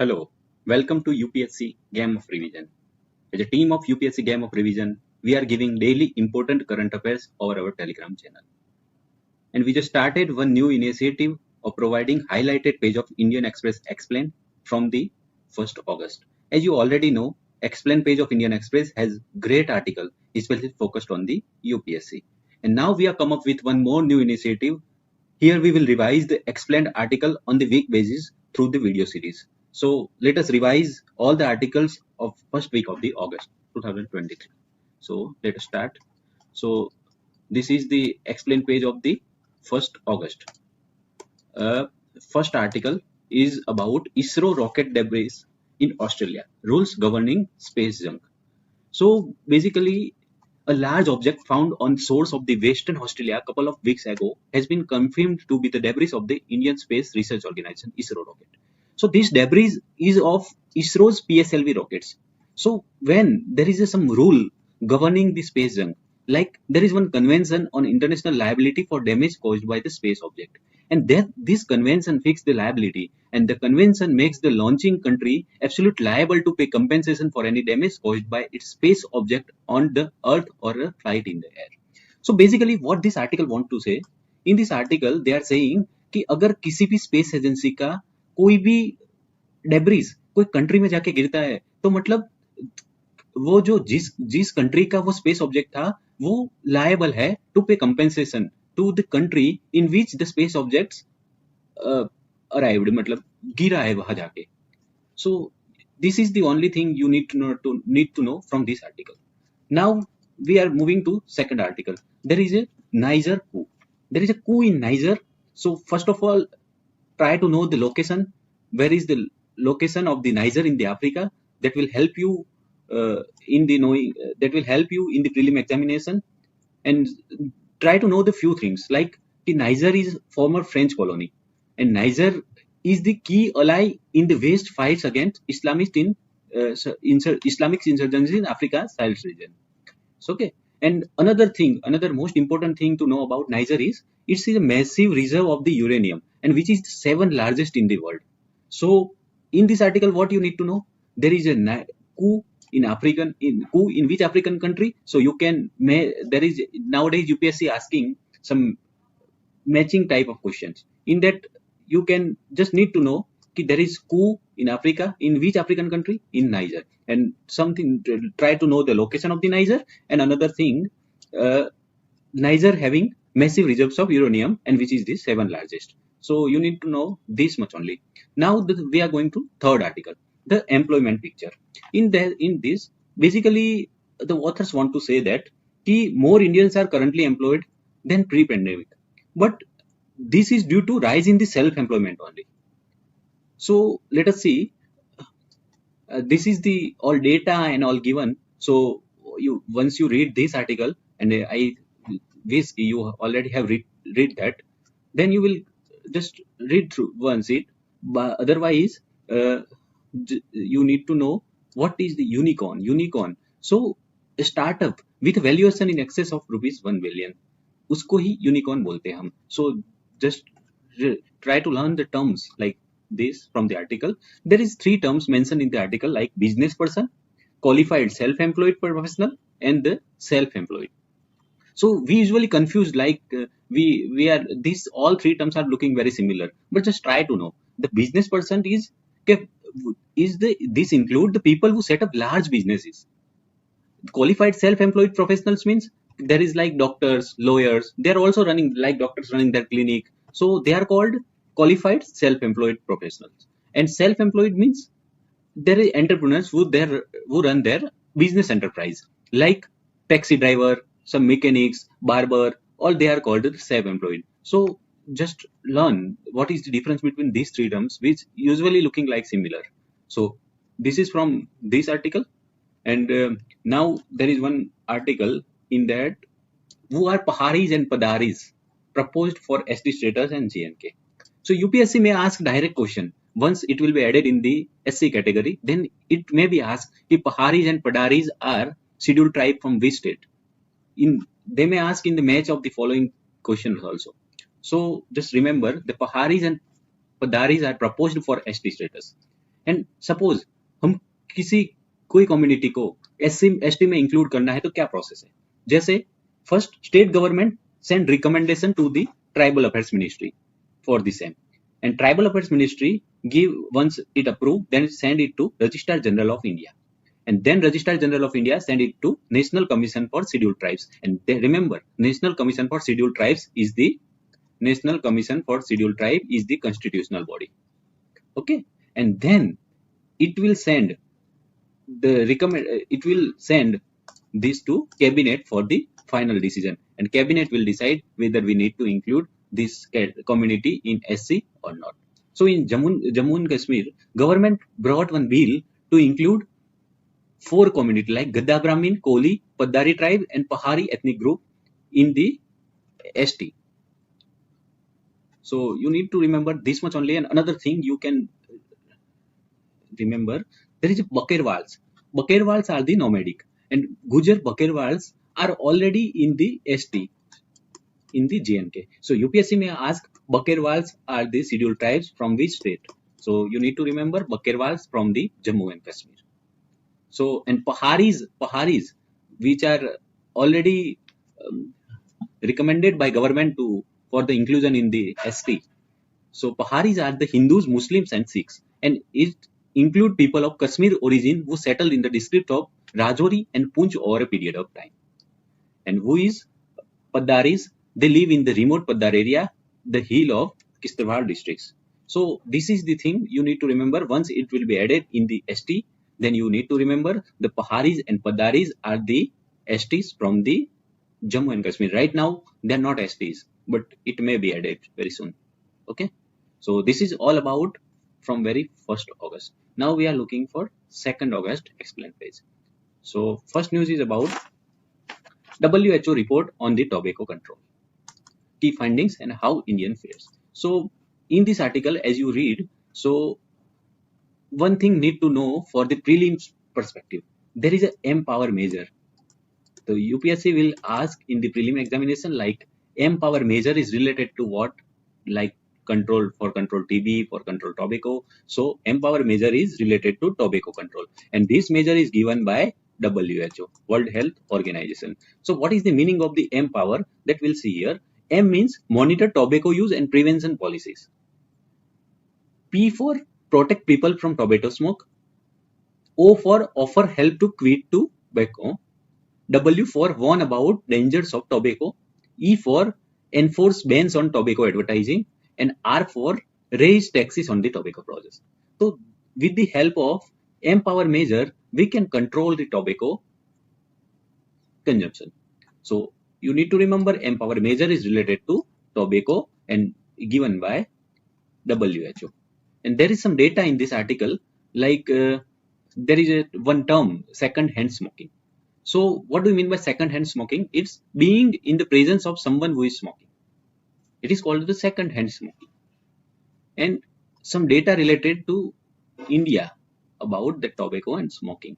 Hello, welcome to UPSC Game of Revision. As a team of UPSC Game of Revision, we are giving daily important current affairs over our Telegram channel. And we just started one new initiative of providing highlighted page of Indian Express Explain from the 1st August. As you already know, Explain page of Indian Express has great article, especially focused on the UPSC. And now we have come up with one more new initiative. Here we will revise the explained article on the week basis through the video series. So let us revise all the articles of first week of the August 2023. So let us start. So this is the explain page of the 1st August. First article is about ISRO rocket debris in Australia, rules governing space junk. So basically, a large object found on shores of the Western Australia a couple of weeks ago has been confirmed to be the debris of the Indian Space Research Organization ISRO rocket. So this debris is of ISRO's PSLV rockets. So when there is some rule governing the space junk, like there is one convention on international liability for damage caused by the space object, and that this convention fixes the liability, and the convention makes the launching country absolutely liable to pay compensation for any damage caused by its space object on the earth or a flight in the air. So basically what this article want to say, in this article they are saying कि अगर किसी भी space agency का कोई भी debris कोई country में जाके गिरता है तो मतलब वो जो जिस कंट्री का वो स्पेस ऑब्जेक्ट था वो लायबल है to pay compensation to the country in which the space objects arrived, मतलब गिरा है वहां जाके. So this is the only thing you need to know from this article. Now we are moving to second article. There is a Niger coup. There is a coup in Niger. So first of all, try to know the location. Where is the location of the Niger in the Africa? That will help you in the knowing. That will help you in the prelim examination. And try to know the few things like the Niger is former French colony, and Niger is the key ally in the West fights against Islamic insurgency in Africa Sahel region. Okay, and another most important thing to know about Niger is it's a massive reserve of the uranium, and which is the 7th largest in the world. So in this article, what you need to know, there is a coup in which African country. So you can there is nowadays UPSC asking some matching type of questions. In that you can just need to know that there is coup in Africa, in which African country? In Niger. And something, try to know the location of the Niger. And another thing, Niger having massive reserves of uranium, and which is the 7th largest. So you need to know this much only. Now we are going to third article, the employment picture. In this, basically the authors want to say that more Indians are currently employed than pre-pandemic, but this is due to rise in the self-employment only. So let us see. This is the all data and all given. So once you read this article, and I wish you already have read that, then you will just read through once it. But otherwise, you need to know what is the unicorn. So a startup with valuation in excess of rupees 1 billion, उसको ही unicorn बोलते हैं हम. So just try to learn the terms like this from the article. There is 3 terms mentioned in the article, like business person, qualified self-employed professional, and the self-employed. So we usually confuse, like we are, these all 3 terms are looking very similar, but just try to know the business person this include the people who set up large businesses. Qualified self-employed professionals means there is like doctors, lawyers, they are also running, like doctors running their clinic, so they are called qualified self-employed professionals. And self-employed means there are entrepreneurs who run their business enterprise, like taxi driver, some mechanics, barber, all they are called self-employed. So just learn what is the difference between these 3 terms, which usually looking like similar. So this is from this article. And now there is one article in that, who are Paharis and Paddaris proposed for ST status and JNK. So UPSC may ask direct question. Once it will be added in the SC category, then it may be asked if Paharis and Paddaris are scheduled tribe from which state. They may ask in the match of the following questions also. So just remember, the Paharis and Paddaris are proposed for ST status. And suppose हम किसी कोई community को ST में include करना है तो क्या process है? जैसे first state government send recommendation to the tribal affairs ministry for the same, and tribal affairs ministry give, once it approved, then send it to registrar general of India, and then registrar general of India send it to National Commission for Scheduled Tribes. And they, remember, National Commission for Scheduled Tribes is the constitutional body. Okay, and then it will send this to cabinet for the final decision, and cabinet will decide whether we need to include this community in SC or not. So in Jammu and Kashmir, government brought one bill to include 4 communities like Gadda Brahmin, Koli, Paddari tribe and Pahari ethnic group in the ST. So you need to remember this much only. And another thing you can remember, there is Bakerwals. Bakerwals are the nomadic, and Gujar Bakerwals are already in the ST in the JNK. So UPSC may ask, Bakerwals are the scheduled tribes from which state? So you need to remember Bakerwals from the Jammu and Kashmir. So, and Paharis, which are already recommended by government for the inclusion in the ST. So Paharis are the Hindus, Muslims and Sikhs, and it include people of Kashmir origin who settled in the district of Rajouri and Poonch over a period of time. And who is Paddaris? They live in the remote Paddar area, the hill of Kishtwar districts. So this is the thing you need to remember. Once it will be added in the ST, then you need to remember the Paharis and Paddaris are the STs from the Jammu and Kashmir. Right now they are not STs, but it may be added very soon. Okay, so this is all about from very 1st August. Now we are looking for 2nd August explained page. So first news is about WHO report on the tobacco control, key findings and how Indian fares. So in this article, as you read, so one thing need to know for the prelims perspective, there is a MPOWER measure. So UPSC will ask in the prelim examination, like MPOWER measure is related to what? Like control TB, for control tobacco. So MPOWER measure is related to tobacco control, and this measure is given by WHO, World Health Organization. So what is the meaning of the MPOWER? That we'll see here. M means monitor tobacco use and prevention policies. P for protect people from tobacco smoke. O for offer help to quit tobacco. W for warn about dangers of tobacco. E for enforce bans on tobacco advertising. And R for raise taxes on the tobacco process. So with the help of MPOWER measure, we can control the tobacco consumption. So you need to remember MPOWER measure is related to tobacco and given by WHO. And there is some data in this article, like there is one term, second-hand smoking. So what do you mean by second-hand smoking? It's being in the presence of someone who is smoking. It is called the second-hand smoking. And some data related to India about the tobacco and smoking.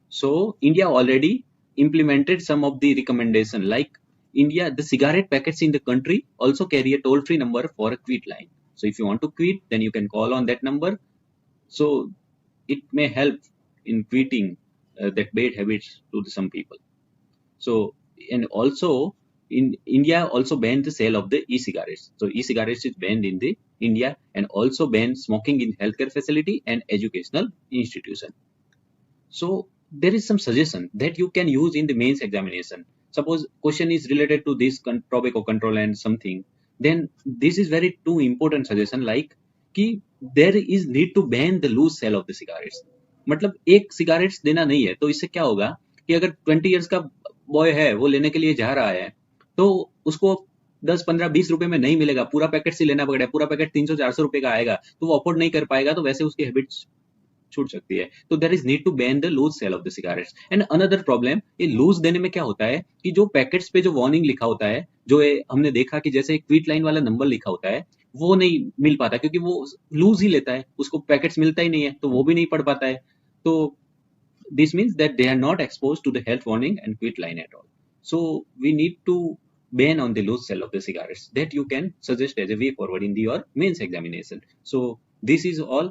So India already implemented some of the recommendation, like India, the cigarette packets in the country also carry a toll-free number for a quit line. So if you want to quit, then you can call on that number. So it may help in quitting that bad habits to some people. So, and also in India also banned the sale of the e-cigarettes. So e-cigarettes is banned in the India, and also banned smoking in healthcare facility and educational institution. So there is some suggestion that you can use in the mains examination. Suppose question is related to this tobacco control and something, then this is very two important suggestion, like कि there is need to ban the loose sale of the cigarettes. मतलब एक cigarettes देना नहीं है, तो इससे क्या होगा कि अगर 20 इयर्स का बॉय है, वो लेने के लिए जा रहा है, तो उसको 10, 15, 20 रुपए में नहीं मिलेगा, पूरा पैकेट से लेना पड़ेगा, पूरा पैकेट 300-400 रुपए का आएगा, तो वो अफोर्ड नहीं कर पाएगा, तो वैसे उसकी हैबिट्स छूट सकती है. तो there is need to ban the loose sale of the cigarettes. And another problem, ये लूज देने में क्या होता है कि जो पैकेट्स पे जो वार्निंग लिखा होता है, जो हमने देखा कि जैसे क्विट लाइन वाला नंबर लिखा होता है, वो नहीं मिल पाता क्योंकि वो लूज ही लेता है, उसको पैकेट्स मिलता ही नहीं है, तो वो भी नहीं पढ़ पाता है. तो this means that they are not expose to the health warning and quit line at all. So we need to ban on the loose sale of the cigarettes, that you can suggest as a way forward in your mains examination. So this is all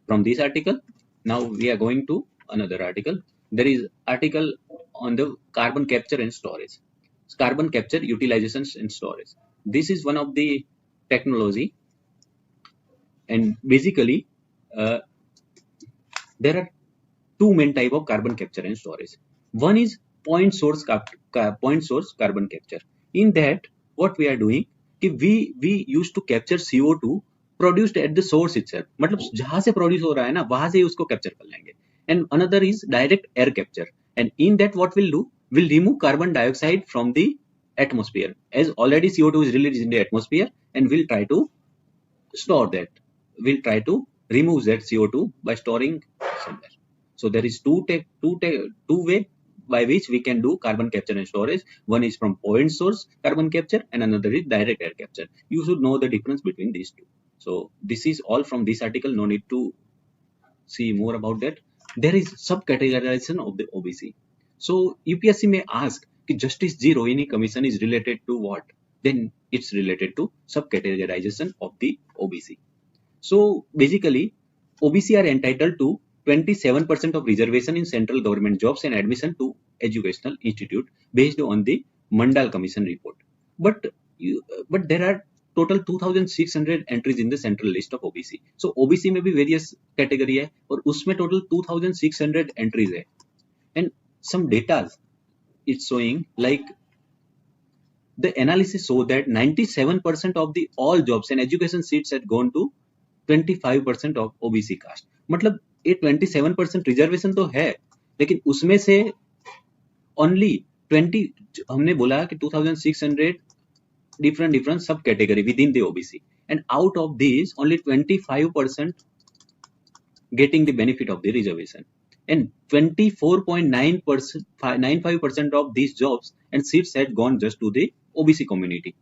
From this article, now we are going to another article. There is article on the carbon capture and storage. Carbon capture, utilizations and storage. This is one of the technology, and basically there are two main type of carbon capture and storage. One is point source carbon capture. In that, what we are doing, we used to capture CO2 produced at the source itself. मतलब जहाँ से produce हो रहा है ना, वहाँ से ही उसको capture कर लेंगे. And another is direct air capture. And in that, what we'll do, we'll remove carbon dioxide from the atmosphere, as already CO2 is released in the atmosphere, and we'll try to store that. We'll try to remove that CO2 by storing somewhere. So there is two way by which we can do carbon capture and storage. One is from point source carbon capture, and another is direct air capture. You should know the difference between these two. So this is all from this article. No need to see more about that. There is sub-categorization of the OBC. So UPSC may ask, Justice G. Rohini Commission is related to what? Then it's related to sub-categorization of the OBC. So basically, OBC are entitled to 27% of reservation in central government jobs and admission to educational institute based on the Mandal Commission report. But there are total 2,600 entries in the central list of OBC. So OBC में भी various category है और उसमें total 2,600 entries है. And some data it's showing, like the analysis show that 97% of the all jobs and education seats had gone to 25% of OBC caste. मतलब ये 27% reservation तो है, लेकिन उसमें से ओनली 20 हमने बोला कि 2600 different sub category within the OBC, and out of these only 25% getting the benefit of the reservation, and 24.95% of these jobs and seats had gone just to the OBC community,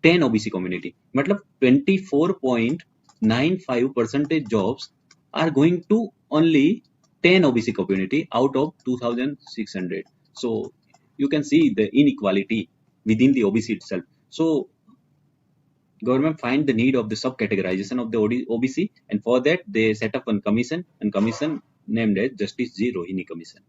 10 OBC community. मतलब 24.95% jobs are going to only 10 OBC community out of 2,600. So you can see the inequality within the OBC itself. So government find the need of the sub-categorization of the OBC, and for that they set up one commission, and commission named as Justice G. Rohini Commission.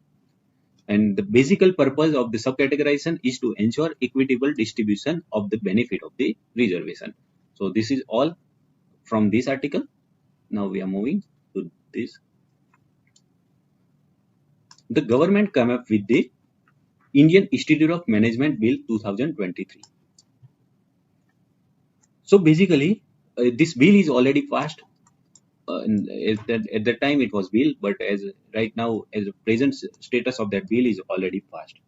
And the basic purpose of the sub-categorization is to ensure equitable distribution of the benefit of the reservation. So this is all from this article. Now we are moving to this. The government came up with the Indian Institute of Management Bill 2023. So basically, this bill is already passed. At that time it was bill, but as right now, as the present status of that bill is already passed.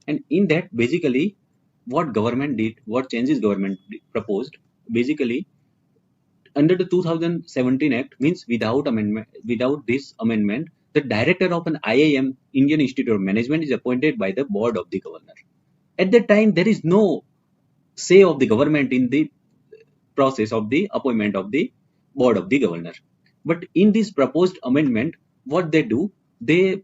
And in that, basically, what government did, what changes government proposed, basically, under the 2017 Act, means without this amendment, the director of an IIM, Indian Institute of Management, is appointed by the board of the governor. At that time, there is no say of the government in the process of the appointment of the board of the governor. But in this proposed amendment, what they do, they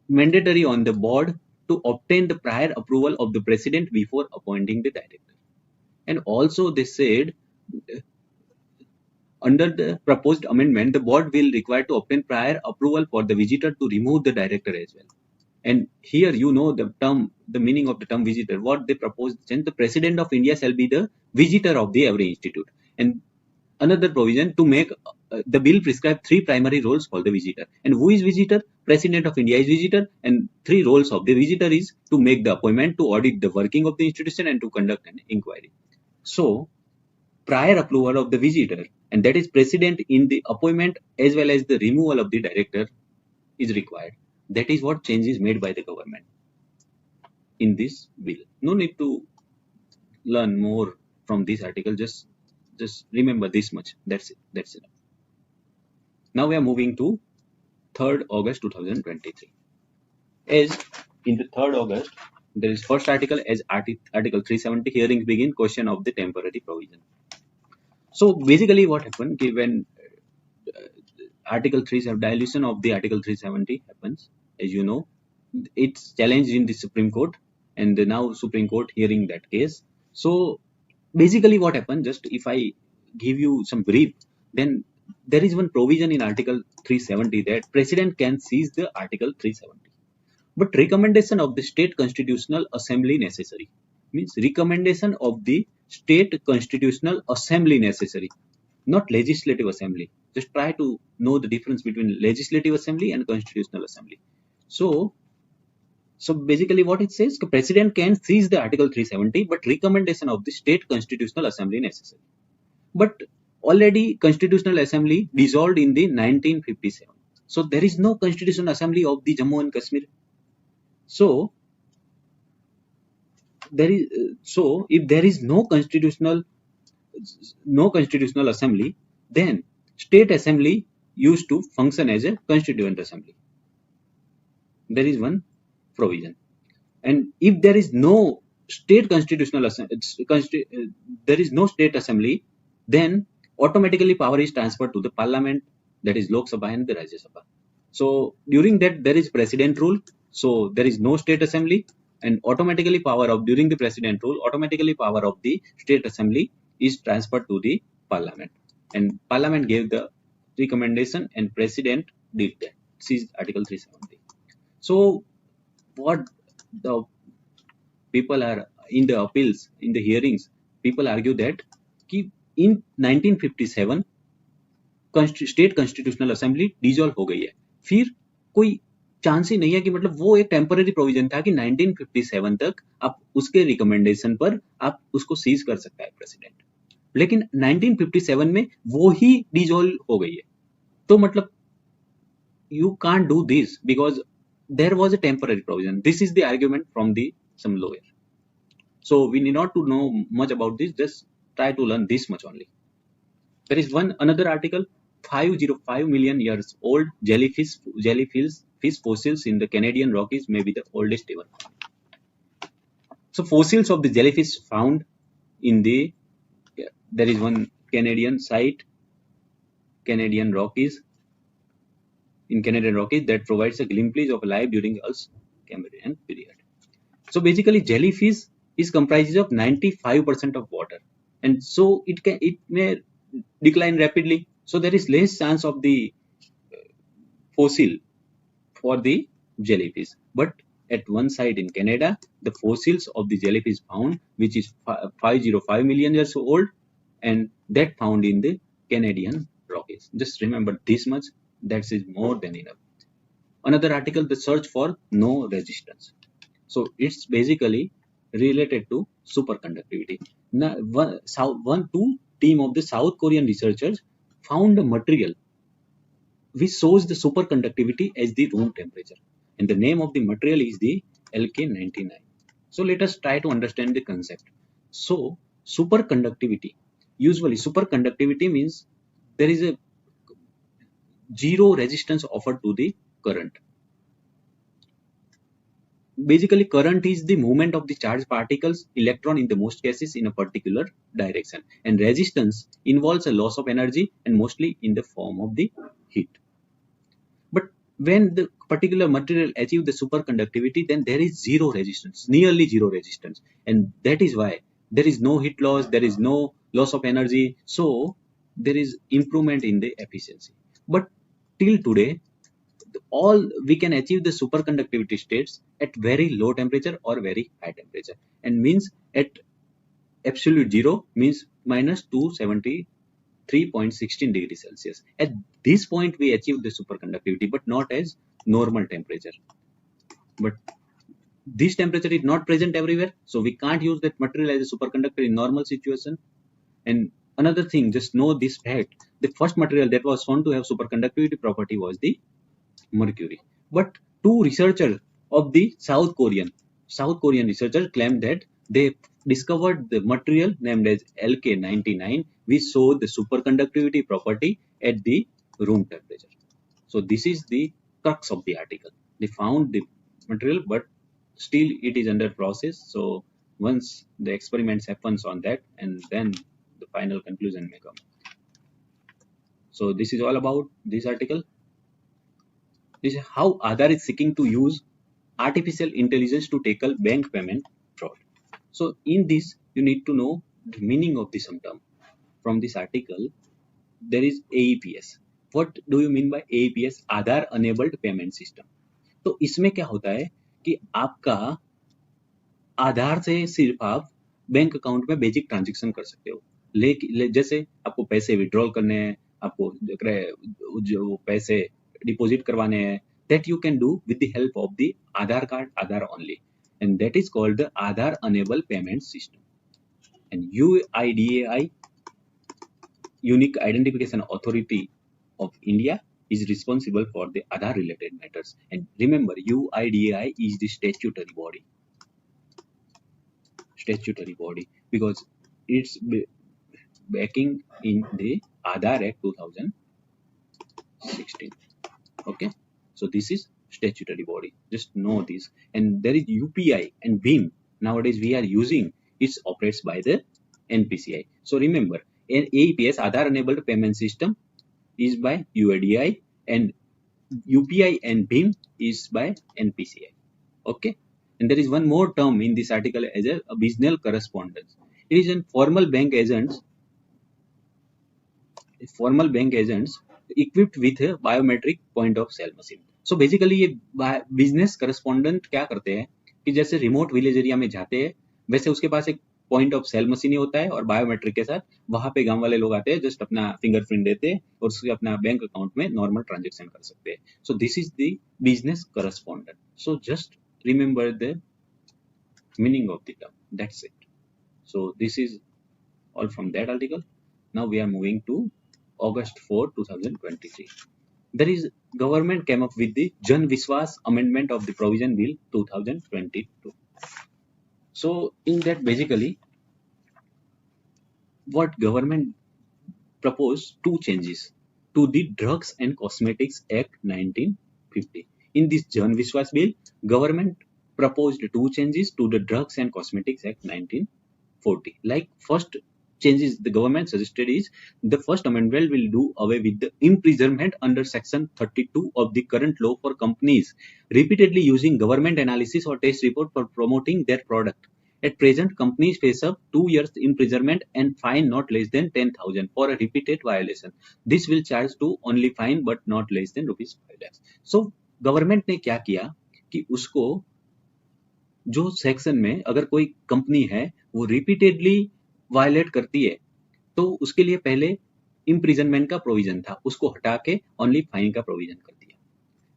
mandatory on the board to obtain the prior approval of the president before appointing the director. And also they said, under the proposed amendment, the board will require to obtain prior approval for the visitor to remove the director as well. And here you know the term, the meaning of the term visitor. What they proposed, then the president of India shall be the visitor of the every institute. And another provision to make the bill prescribe 3 primary roles for the visitor. And who is visitor? President of India is visitor, and 3 roles of the visitor is to make the appointment, to audit the working of the institution, and to conduct an inquiry. So prior approval of the visitor, and that is president in the appointment as well as the removal of the director, is required. That is what change is made by the government in this bill. No need to learn more from this article. Just remember this much. That's it. That's enough. Now we are moving to 3rd August 2023. As in the 3rd August, there is first article as Article 370, hearings begin, question of the temporary provision. So basically what happened, when Article 370, dilution of the Article 370 happens, as you know, it's challenged in the Supreme Court, and now Supreme Court hearing that case. So basically what happened, just if I give you some brief, then there is one provision in Article 370 that President can seize the Article 370. But recommendation of the State Constitutional Assembly necessary. Means recommendation of the State Constitutional Assembly necessary, not Legislative Assembly. Just try to know the difference between Legislative Assembly and Constitutional Assembly. So basically what it says, the President can seize the Article 370, but recommendation of the State Constitutional Assembly necessary. But already Constitutional Assembly dissolved in the 1957. So there is no Constitutional Assembly of the Jammu and Kashmir. So if there is no constitutional assembly, then state assembly used to function as a constituent assembly. There is one provision. And if there is no state constitutional there is no state assembly, then automatically power is transferred to the parliament, that is Lok Sabha and the Rajya Sabha. So during that there is president rule, so there is no state assembly, and automatically during the president rule, automatically power of the state assembly is transferred to the parliament, and parliament gave the recommendation and president did that. This is Article 370. So what the people are in the appeals, in the hearings, people argue that in 1957 state constitutional assembly dissolve हो गई है, फिर कोई chance ही नहीं है कि मतलब वो एक टेम्पररी प्रोविजन था कि 1957 तक आप उसके रिकमेंडेशन पर आप उसको सीज कर सकता है प्रेसिडेंट, लेकिन 1957 में वो ही डिसॉल्व हो गई है. तो मतलब you can't do this because there was a temporary provision. This is the argument from the some lawyer. So we need not to know much about this, just try to learn this much only. There is another article, 505 million years old jellyfish fossils in the Canadian Rockies may be the oldest ever. So fossils of the jellyfish found in there is one Canadian site, Canadian Rockies, that provides a glimpse of life during Earth's Cambrian period. So basically jellyfish is comprised of 95% of water, and so it may decline rapidly. So there is less chance of the fossil for the jellyfish. But at one site in Canada, the fossils of the jellyfish found, which is 505 million years old, and that found in the Canadian Rockies. Just remember this much. That is more than enough. Another article, the search for no resistance. So it's basically related to superconductivity. Now, two team of the South Korean researchers found a material which shows the superconductivity as the room temperature, and the name of the material is the LK99. So let us try to understand the concept. So superconductivity, usually superconductivity means there is a zero resistance offered to the current. Basically, current is the movement of the charged particles, electron in the most cases, in a particular direction, and resistance involves a loss of energy and mostly in the form of the heat. But when the particular material achieves the superconductivity, then there is zero resistance, nearly zero resistance, and that is why there is no heat loss, there is no loss of energy, so there is improvement in the efficiency. But till today, all we can achieve the superconductivity states at very low temperature or very high temperature, and means at absolute zero means minus 273.16 degrees Celsius. At this point we achieve the superconductivity, but not as normal temperature. But this temperature is not present everywhere, so we can't use that material as a superconductor in normal situation. And another thing, just know this fact, the first material that was found to have superconductivity property was the mercury. But two researchers of the South Korean researchers claimed that they discovered the material named as LK99 which showed the superconductivity property at the room temperature. So this is the crux of the article. They found the material, but still it is under process. So once the experiments happens on that, and then the final conclusion may come. So this is all about this article. This is how Aadhar is seeking to use artificial intelligence to tackle bank payment fraud. So in this, you need to know the meaning of this term. From this article, there is AEPS. What do you mean by AEPS? Aadhaar enabled payment system. तो इसमें क्या होता है कि आपका आधार से सिर्फ आप बैंक अकाउंट में बेसिक ट्रांजेक्शन कर सकते हो. जैसे आपको पैसे विड्रॉल करने हैं, आपको जो पैसे डिपॉजिट करवाने हैं, that you can do with the help of the Aadhar card, Aadhar only, and that is called the Aadhar enabled payment system. And UIDAI, Unique Identification Authority of India, is responsible for the Aadhar related matters. And remember, UIDAI is the statutory body because it's backing in the Aadhar Act 2016. Okay, so this is statutory body. Just know this. And there is UPI and BHIM. Nowadays we are using. It operates by the NPCI. So remember, AEPS, Aadhar enabled payment system, is by UIDAI, and UPI and BHIM is by NPCI. Okay. And there is one more term in this article as a business correspondence. It is in formal bank agents equipped with a biometric point of sale machine. So basically ये business correspondent क्या करते हैं कि जैसे remote village area में जाते हैं, वैसे उसके पास एक पॉइंट ऑफ सेल मशीन होता है और बायोमेट्रिक के साथ वहां पे गांव वाले लोग आते हैं, जस्ट अपना फिंगरप्रिंट देते हैं और उससे अपना बैंक अकाउंट में नॉर्मल ट्रांजेक्शन कर सकते हैं. सो this is the business correspondent. So just remember the meaning of the term. That's it. So this is all from that article. Now we are moving to August 4, 2023. There is government came up with the Jan Vishwas Amendment of the Provision Bill 2022. So in that basically what government proposed two changes to the Drugs and Cosmetics Act 1950. In this Jan Vishwas Bill, government proposed two changes to the Drugs and Cosmetics Act 1940. Like first changes the government suggested is the first amendment will do away with the imprisonment under section 32 of the current law for companies repeatedly using government analysis or test report for promoting their product. At present, companies face up 2 years imprisonment and fine not less than 10,000 for a repeated violation. This will charge to only fine but not less than rupees 5 lakhs. So government ने क्या किया कि उसको जो section में अगर कोई company है वो रिपीटेडली वायलेट करती है तो उसके लिए पहले इम्प्रिजनमेंट का प्रोविजन था, उसको हटा के ओनली फाइन का प्रोविजन कर दिया.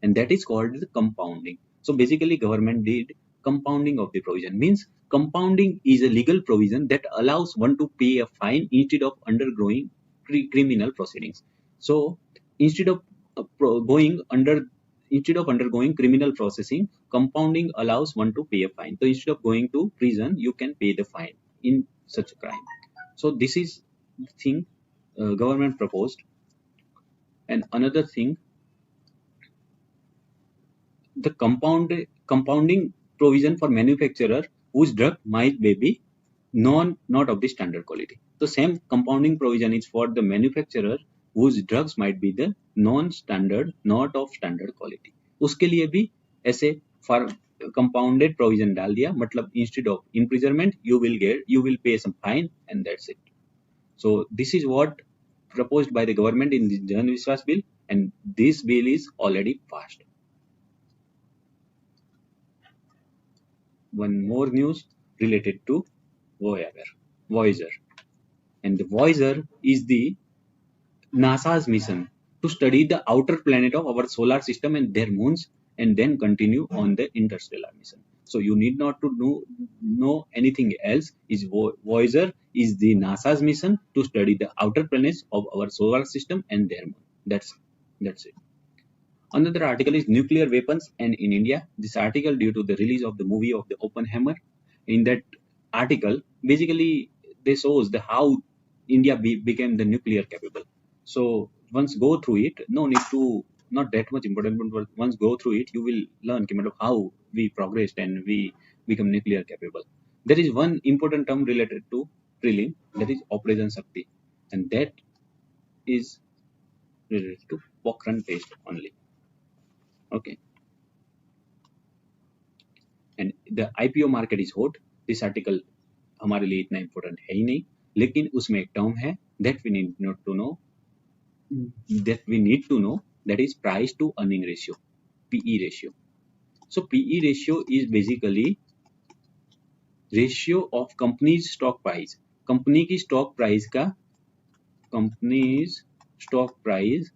And that is called the compounding. So basically government did compounding of the provision. Means compounding is a legal provision that allows one to pay a fine instead of undergoing criminal proceedings. So instead of undergoing criminal processing, compounding allows one to pay a fine. So instead of going to prison, you can pay the fine in such a crime. So this is the thing government proposed. And another thing, the compounding provision for manufacturer whose drug might be not of the standard quality. The same compounding provision is for the manufacturer whose drugs might be the non-standard, not of standard quality. उसके लिए भी ऐसे compounded provision डाल दिया. मतलब instead of imprisonment you will pay some fine and that's it. So this is what proposed by the government in the Jan Vishwas Bill, and this bill is already passed. One more news related to VOYAGER. And the VOYAGER is the NASA's mission to study the outer planet of our solar system and their moons and then continue on the interstellar mission. So you need not to know anything else. VOYAGER is the NASA's mission to study the outer planets of our solar system and their moon. That's it. Another article is nuclear weapons and in India. This article due to the release of the movie of the Oppenheimer. In that article, basically they shows the how India became the nuclear capable. So once go through it, no need to, not that much important, but once go through it, you will learn how we progressed and we become nuclear capable. There is one important term related to prelim, that is Operation Shakti, and that is related to Pokhran test only. Okay. And the IPO market is hot. This article हमारे लिए इतना important है ही नहीं, लेकिन उसमें एक term है that we need not to know. that we need to know, that is price to earning ratio, PE ratio. So PE ratio is basically ratio of company's stock price, company की stock price का, company's stock price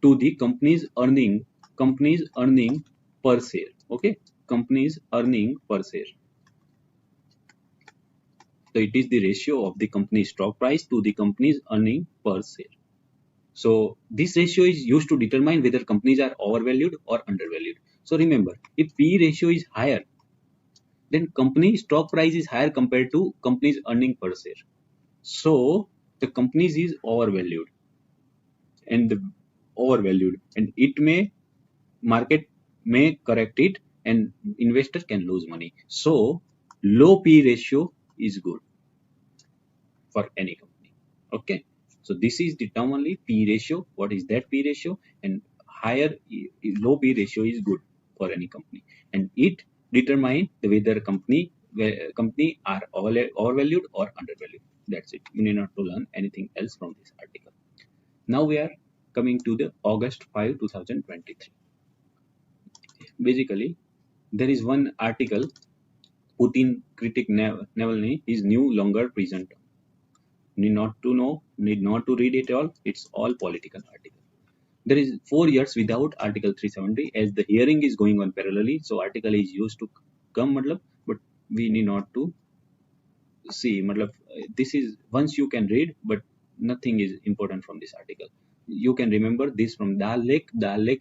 to the company's earning per share. Okay, company's earning per share. So it is the ratio of the company's stock price to the company's earning per share. So this ratio is used to determine whether companies are overvalued or undervalued. So remember, if P ratio is higher, then company stock price is higher compared to company's earning per share. So the companies is overvalued, and it may, market may correct it, and investor can lose money. So low P ratio is good for any company. Okay, so this is the term only, P ratio. What is that P ratio? And low P ratio is good for any company, and it determine whether company are overvalued or undervalued. That's it. You need not to learn anything else from this article. Now we are coming to the August 5, 2023. Basically, there is one article, Putin critic Navalny is no longer present. Need not to read it all. It's all political article. There is 4 years without Article 370 as the hearing is going on parallelly. So article is used to come, but we need not to see. This is once you can read, but nothing is important from this article. You can remember this from Dal Lake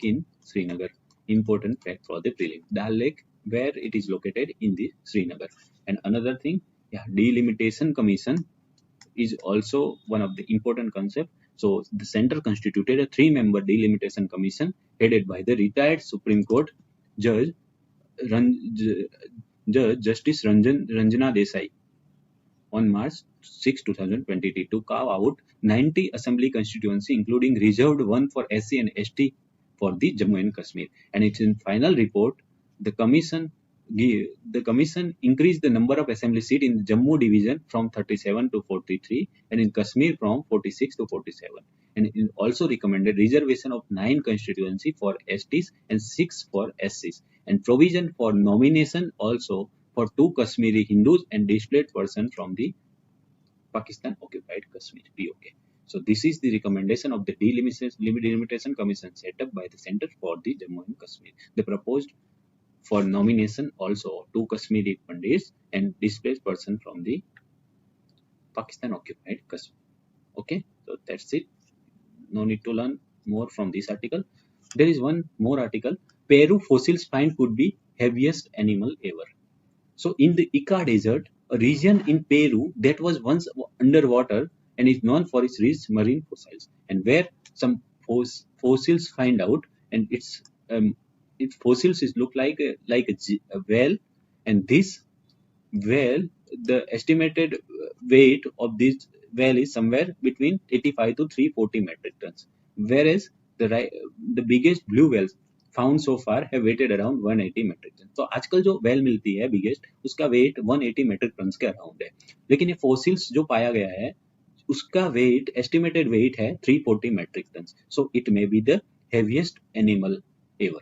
in Srinagar. Important fact for the prelim. Dal Lake, where it is located in the Srinagar. And another thing, delimitation commission is also one of the important concept. So the center constituted a 3-member delimitation commission headed by the retired Supreme Court Justice Ranjana Desai on March 6, 2022 to carve out 90 assembly constituency, including reserved one for SC and ST for the Jammu and Kashmir. And it's in final report, the commission increased the number of assembly seats in the Jammu division from 37 to 43 and in Kashmir from 46 to 47. And it also recommended reservation of 9 constituency for STs and 6 for SCs, and provision for nomination also for 2 Kashmiri Hindus and displaced person from the Pakistan occupied Kashmir, POK. So this is the recommendation of the delimitation commission set up by the Center for the Jammu and Kashmir. They proposed for nomination also 2 Kashmiri Pandits and displaced person from the Pakistan occupied Kashmir. Okay, so that's it. No need to learn more from this article. There is one more article. Peru fossils find could be heaviest animal ever. So in the Ica Desert, a region in Peru that was once underwater and is known for its rich marine fossils, and where some fossils find out, and its fossils is look like a whale, and this whale, the estimated weight of this whale is somewhere between 85 to 340 metric tons, whereas the biggest blue whales found so far have weighted around 180 metric tons. तो आजकल जो whale मिलती है biggest, उसका weight 180 metric tons के around है, लेकिन ये fossils जो पाया गया है उसका weight, estimated weight है 340 metric tons. So it may be the heaviest animal ever.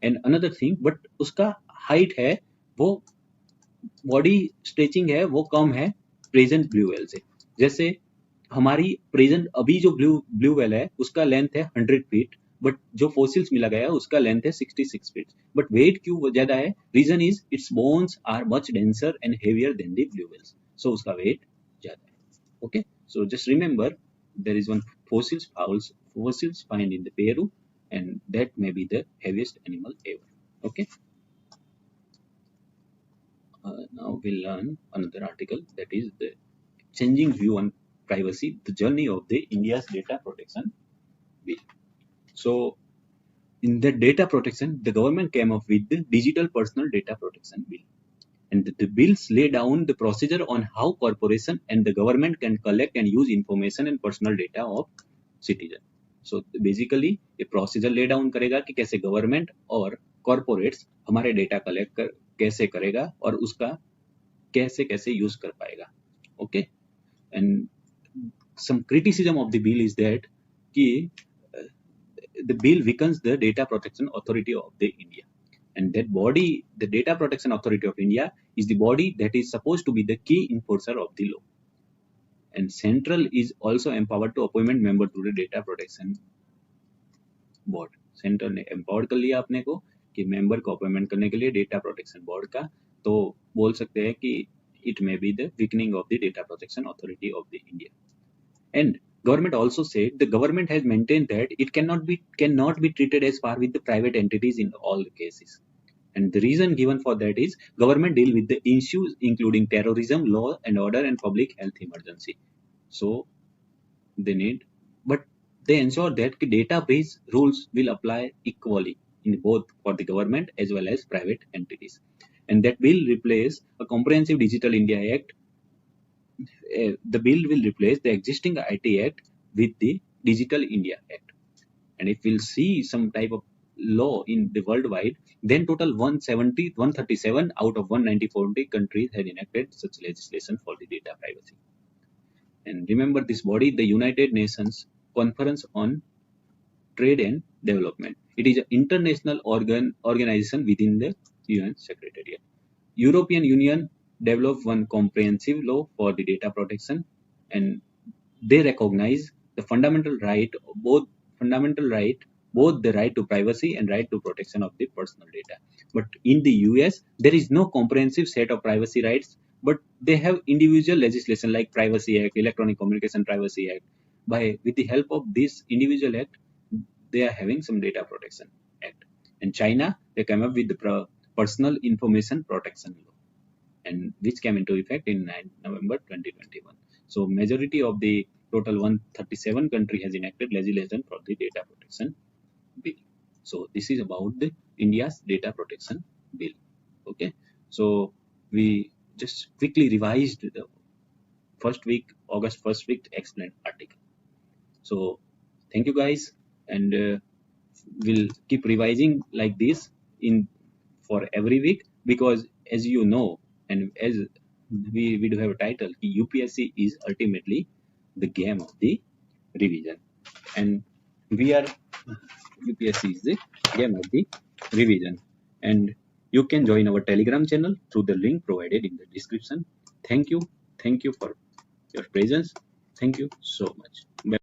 And another thing, but उसका height है, वो body stretching है, वो कम है present blue whale से. जैसे हमारी प्रेजेंट अभी जो ब्लू व्हेल है उसका लेंथ है 100 फीट, बट जो फोसिल्स मिला गया है उसका लेंथ है 66 फीट, बट वेट क्यों ज्यादा है? Reason is its bones are much denser and heavier than the blue whales, so उसका वेट ज्यादा है. Okay, so just remember there is one fossils find in the Peru, and that may be the heaviest animal ever. Okay, now we'll learn another article, that is the changing view on privacy, the journey of the India's data protection bill. So in the data protection, the government came up with the digital personal data protection bill, and the bills lay down the procedure on how corporation and the government can collect and use information and personal data of citizen. So basically ये procedure lay down करेगा कि कैसे government और corporates हमारे data collect कैसे करेगा और उसका कैसे यूज कर पाएगा. Okay, and some criticism of the bill is that the bill weakens the Data Protection Authority of the India. And that body, the Data Protection Authority of India, is the body that is supposed to be the key enforcer of the law. And Central is also empowered to appointment member to the Data Protection Board. Central ने empower कर लिया अपने को कि member को appointment करने के लिए डेटा प्रोटेक्शन बोर्ड का, तो बोल सकते हैं कि it may be the weakening of the Data Protection Authority of the India. And government also said the government has maintained that it cannot be treated as par with the private entities in all cases. And the reason given for that is government deal with the issues including terrorism, law and order, and public health emergency. So they need, but they ensure that data breach rules will apply equally in both for the government as well as private entities. And that will replace a comprehensive Digital India Act. The bill will replace the existing IT Act with the Digital India Act. And if we'll see some type of law in the worldwide, then total 137 out of 194 countries had enacted such legislation for the data privacy. And remember this body, the United Nations Conference on Trade and Development. It is an international organization within the UN Secretariat. European Union developed one comprehensive law for the data protection, and they recognize the fundamental right, both the right to privacy and right to protection of the personal data. But in the US, there is no comprehensive set of privacy rights, but they have individual legislation like Privacy Act, Electronic Communication Privacy Act. With the help of this individual act, they are having some Data Protection Act. And China, they came up with the Personal Information Protection Law, and which came into effect in 9 November 2021. So majority of the total 137 country has enacted legislation for the Data Protection Bill. So this is about the India's Data Protection Bill. Okay, so we just quickly revised the August 1st week explained article. So thank you guys, and we'll keep revising like this for every week, because as you know, and as we do have a title, UPSC is ultimately the game of the revision, and UPSC is the game of the revision. And you can join our Telegram channel through the link provided in the description. Thank you for your presence. Thank you so much.